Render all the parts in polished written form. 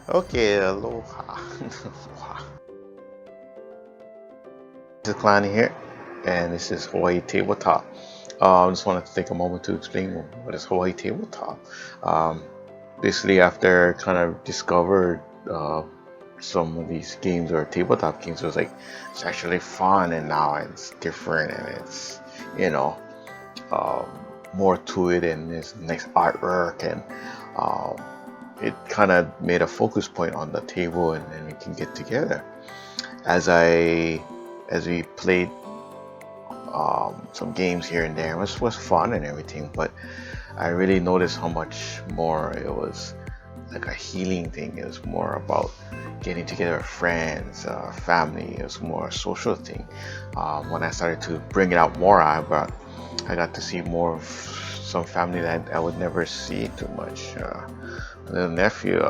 Okay, aloha. Aloha. This is Kalani here, and this is Hawaii Tabletop. I just wanted to take a moment to explain what is Hawaii Tabletop. Um, Basically, after kind of discovered some of these games or tabletop games, it was like it's actually fun, and now it's different, and it's you know um, more to it, and there's nice artwork, and um, it kind of made a focus point on the table, and then we can get together. As I as we played some games here and there, it was fun and everything, but I really noticed how much more it was like a healing thing. It was more about getting together with friends, family. It was more a social thing. When I started to bring it out more, I got to see more of some family that I would never see too much. The nephew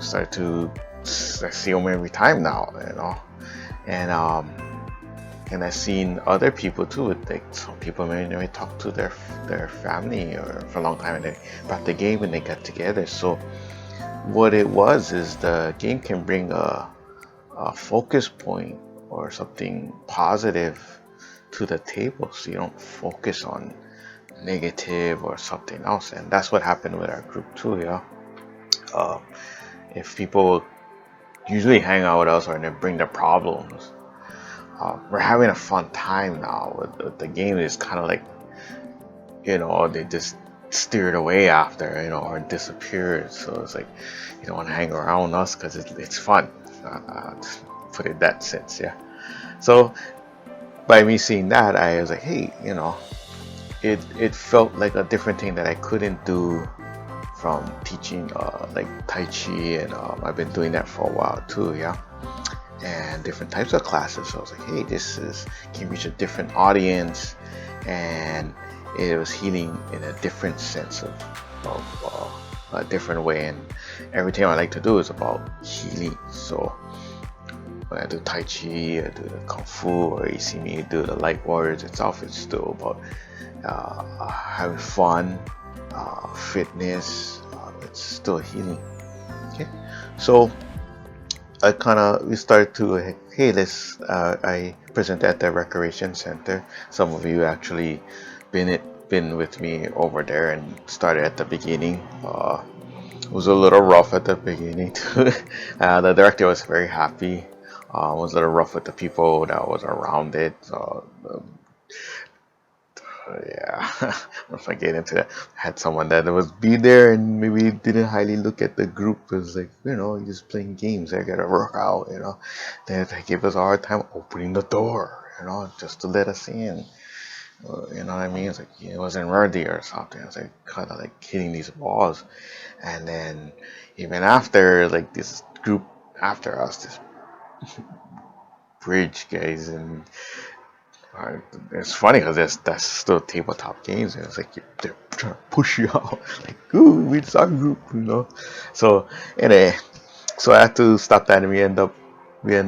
started to I see him every time now, and and I've seen other people too. Like some people may talk to their family or for a long time, and they brought the game and they got together. So what it was is the game can bring a focus point or something positive to the table, so you don't focus on negative or something else. And that's what happened with our group too. Yeah, uh, if people usually hang out with us or they bring their problems, we're having a fun time now. The game is kind of like they just steered away after or disappeared. So it's like you don't want to hang around us because it's fun. Put it that sense, yeah. So by me seeing that, I was like, hey, it felt like a different thing that I couldn't do from teaching like Tai Chi, and I've been doing that for a while too, yeah, and different types of classes. So I was like, hey, this is can reach a different audience, and it was healing in a different sense of a different way. And everything I like to do is about healing. So when I do Tai Chi, I do the Kung Fu, or you see me do the Light Warriors itself, it's still about having fun, fitness. It's still healing. Okay, so we started to hey, let's I present at the recreation center. Some of you actually been with me over there and started at the beginning. It was a little rough at the beginning too. The director was very happy. It was a little rough with the people that was around it. Yeah, if I get into that, I had someone that was be there and maybe didn't highly look at the group. It was like, just playing games. I gotta work out, They gave us a hard time opening the door, just to let us in. You know what I mean? It's like it wasn't worthy or something. I was like kind of like hitting these walls, and then even after like this group after us, this bridge guys, and it's funny because that's still tabletop games, and it's like they're trying to push you out, like, ooh, it's our group. So anyway, so I had to stop that, and we end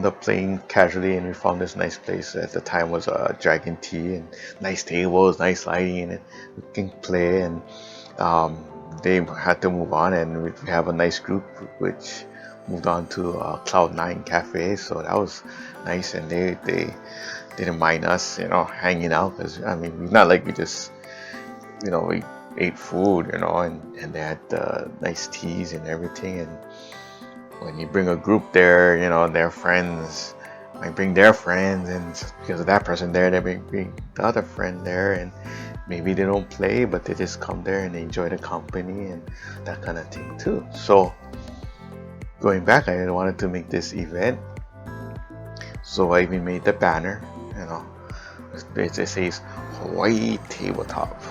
up playing casually, and we found this nice place. At the time was Dragon Tea, and nice tables, nice lighting, and we can play. And um, they had to move on, and we have a nice group which moved on to Cloud9 Cafe. So that was nice, and they didn't mind us, hanging out, because I mean, it's not like we just, we ate food, and they had nice teas and everything. And when you bring a group there, their friends might bring their friends, and because of that person there, they bring the other friend there, and maybe they don't play, but they just come there and they enjoy the company and that kind of thing too. So going back, I wanted to make this event, so I even made the banner. It says Hawaii Tabletop,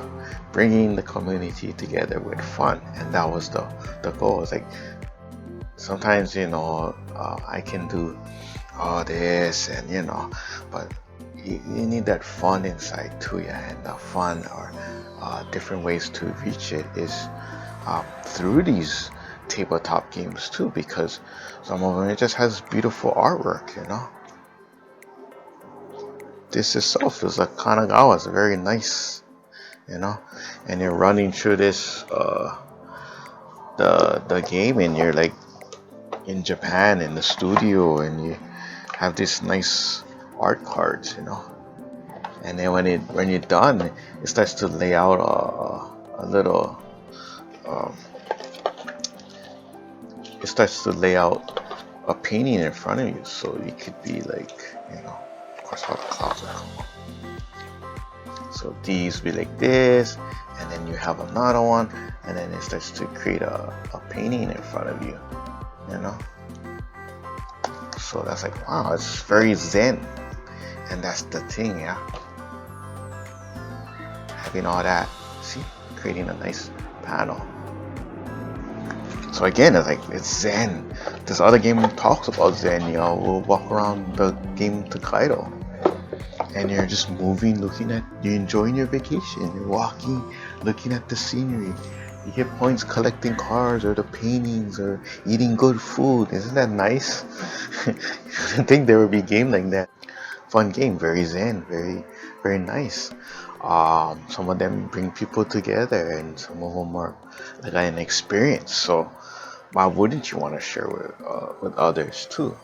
bringing the community together with fun, and that was the goal. It's like sometimes I can do all this, and but you need that fun inside too, yeah. And the fun or different ways to reach it is through these tabletop games too, because some of them it just has beautiful artwork. This itself is a Kanagawa. It's very nice, and you're running through this the game, and you're like in Japan in the studio, and you have these nice art cards, and then when you're done, it starts to lay out a little. Um, it starts to lay out a painting in front of you, so you could be like, of course, all the clouds will come up. So these be like this, and then you have another one, and then it starts to create a painting in front of you, you know. So that's like, wow, it's very zen, and that's the thing, yeah. Having all that, see, creating a nice panel. So again, it's Zen. This other game talks about Zen. We'll walk around the game to Kaido, and you're just moving, you're enjoying your vacation. You're walking, looking at the scenery. You get points collecting cards or the paintings or eating good food. Isn't that nice? You didn't think there would be a game like that. Fun game, very Zen, very, very nice. Some of them bring people together, and some of them are like an experience. So why wouldn't you want to share with others too?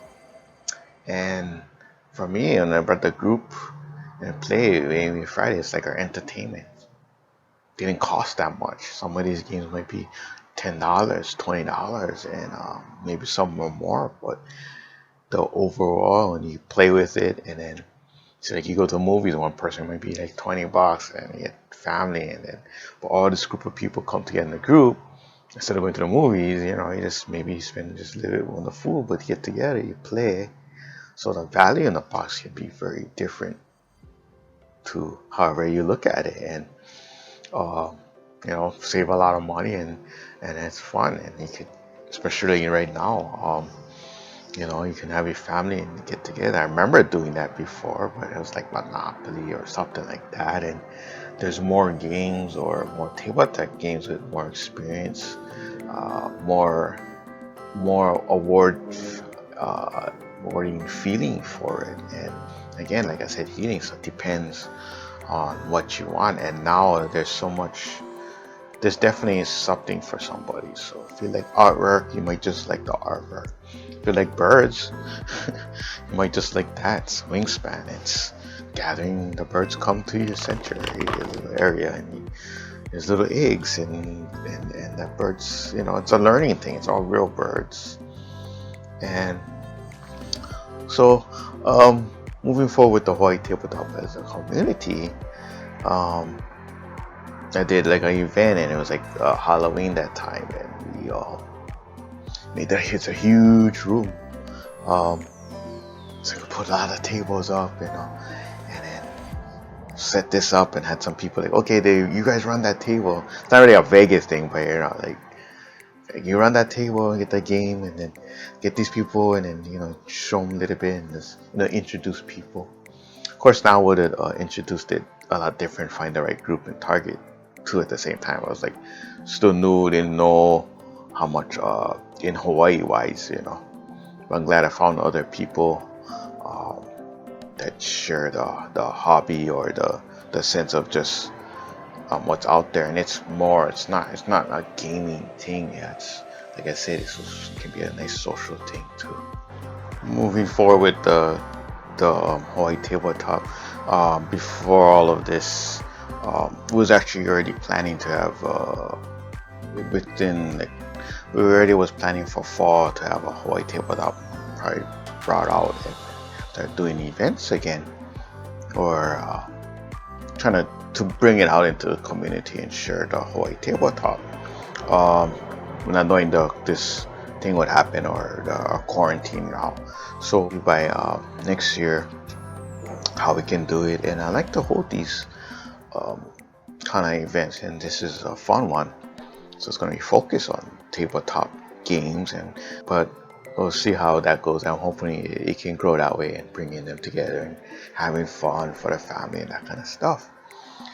And for me, when I brought the group and play maybe Friday, it's like our entertainment. Didn't cost that much. Some of these games might be $10, $20, and maybe some are more. But the overall, when you play with it, and then it's like you go to the movies, one person might be like $20, and you get family, and then but all this group of people come together in the group. Instead of going to the movies, you just maybe spend just a little bit on the food, but you get together, you play. So the value in the box can be very different to however you look at it, and uh, save a lot of money, and it's fun, and you could, especially right now, you can have your family and get together. I remember doing that before, but it was like Monopoly or something like that, and there's more games or more tabletop games with more experience, more awarding feeling for it. And again, like I said, healing, so it depends on what you want. And now there's definitely something for somebody. So if you like artwork, you might just like the artwork. If you like birds, you might just like that. It's wingspan. It's gathering the birds come to your sanctuary, your little area, and there's little eggs, and that birds, it's a learning thing. It's all real birds. And so, moving forward with the Hawaii Tabletop as a community, um, I did like an event, and it was like Halloween that time, and we all made that. It's a huge room, so we put a lot of tables up, and then set this up, and had some people like, okay, you guys run that table. It's not really a Vegas thing, but like you run that table and get that game, and then get these people, and then show them a little bit, and just introduce people. Of course, now would have introduced it a lot different. Find the right group and target two at the same time. I was like still new, didn't know how much in Hawaii wise, But I'm glad I found other people that share the hobby or the sense of just what's out there. And it's not a gaming thing. Yeah, it's like I said, it can be a nice social thing too. Moving forward with the Hawaii Tabletop, before all of this, was actually already planning to have within like we already was planning for fall to have a Hawaii Tabletop probably brought out and start doing events again, or trying to bring it out into the community and share the Hawaii Tabletop. Not knowing this thing would happen, or the quarantine now. So by next year, how we can do it, and I like to hold these kind of events, and this is a fun one. So it's going to be focused on tabletop games, but we'll see how that goes. And hopefully it can grow that way, and bringing them together and having fun for the family and that kind of stuff.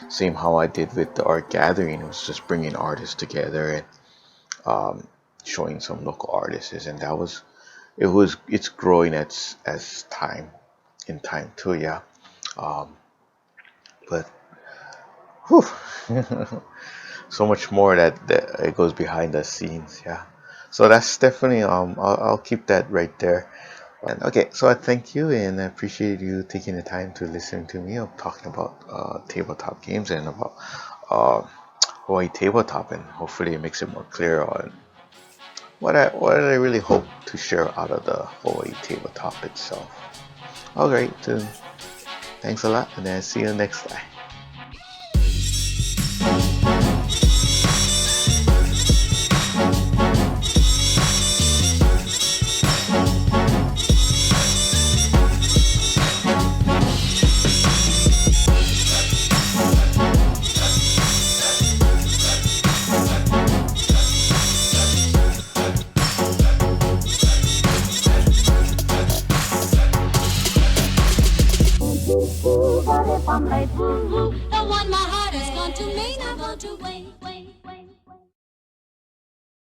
Same how I did with the art gathering. It was just bringing artists together and showing some local artists, and it's growing as time too. Yeah. But whew, so much more that it goes behind the scenes. Yeah. So that's definitely I'll keep that right there. And okay, so I thank you and I appreciate you taking the time to listen to me of talking about tabletop games and about uh, Hawaii tabletop, and hopefully it makes it more clear on what I really hope to share out of the Hawaii tabletop itself. All right, then thanks a lot, and then see you next time. But if I'm late, the one my heart is gone to mean I'm going to wait.